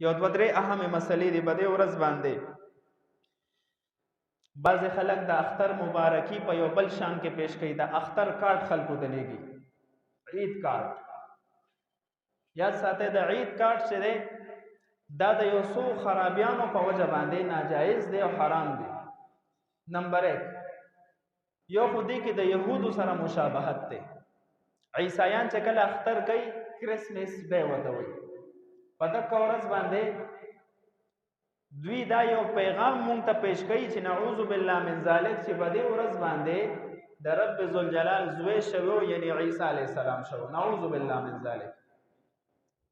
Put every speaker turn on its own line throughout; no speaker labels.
یو دوه درې اهمې مسلې دي په دې ورځ باندې بعضې خلک د اختر مبارکي په یو بل شان کې پیش کوي. د اختر کارت خلکو ته لیږي، عید کارت. یاد ساتئ د عید کارت چې دی دا د یو څو خرابیانو په وجه باندې ناجایز دی او حرام دی. نمبر 1 یو خو دې کې د یهودو سره مشابهت دی. عیسایان چې کله اختر کوي کرسمس ډے ورته وایي. په دغه ورځ باندې دوی دا یو پیغام مونږ ته پیش کوي چې نعوذ بالله من ذلک چې په دې ورځ باندې د رب ذوالجلال زوی شوی یعنی عیسی علیه السلام شو. نعوذ بالله من ذلک.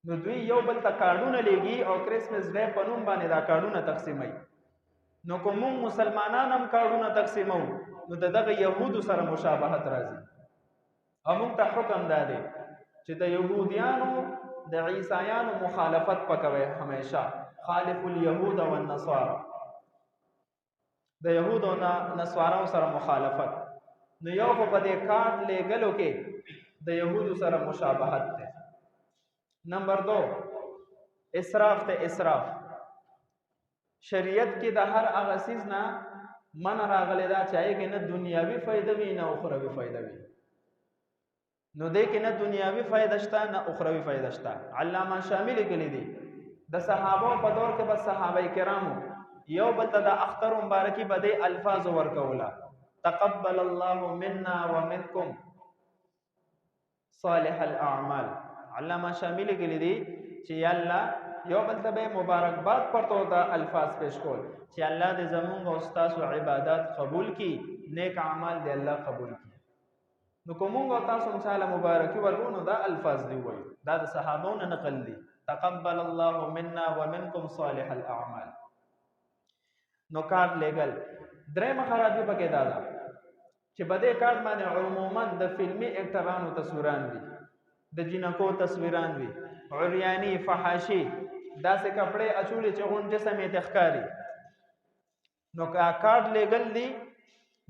نو دوی یو بل ته کارډونه لیږي او کرسمس ډے په نوم باندې دا کارډونه تقسیموي. نو کوم مسلمانان هم کارډونه تقسیمو نو دغه یهودو سره مشابهت راځي. او موږ ته حکم دا دی چې د یهودیانو د عیسایانو مخالفت پکوي. همیشه خالف الیهود والنصارى، د یهود او نصارا سره مخالفت. نو یو په دې کارت لګلو کې د یهودو سره مشابهت ده. نمبر 2 اسراف ته اسراف. شریعت کې د هر هغه چیز نه من راغلی دا چې هغې کې نه دنیاوي فایده وي نه اخروي فایده وي. نو دې کې نه دنیاوي فایده شته نه اخروي فایده شته. علامه شامل لیکلی دي د صحابه په دور کې بس صحابه کرامو یو بل ته د اختر مبارکي په دې الفاظ ورکوله: تقبل الله منا ومنکم صالح الاعمال. علامه شامل لیکلی دي چې یا الله یو بل ته به مبارکباد پرته دا الفاظ پیش کول چې الله دې زمونږ او تاسو عبادت قبول کړي، نیک اعمال دې الله قبول کړي. نو کومه تاسو مثال مبارکي ورکونو دا الفاظ دی وایي. دا د صحابو نه نقل دي: تقبل الله منا ومنکم صالح الاعمال. نو کارت لګل. درېمه خرابي پکې دا ده چې په دې کارت باندې عموما د فلمي اکټرانو تصویران وي، د جنکو تصویران وي، عریانی فحاشي داسې کپڑے اچولي چې غون جسم یې تخکاری. نو کارت لګل دي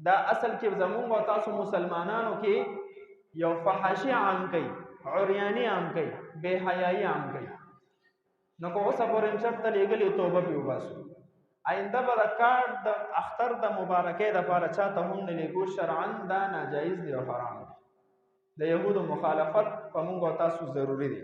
دا اصل کې زمونږ او تاسو مسلمانانو کې یو فحاشي عام کوي، عریانی عام کوي، بے حیايي عام کوي. نو کو اوسه پورې مشرت لګلې توبه به وباسو. آینده به د کارت د اختر د مبارکۍ دپاره چاته هم نه لیږو. شرعا دا ناجایز دی او حرام دی. د یهودو مخالفت په موږ او تاسو ضروري دی.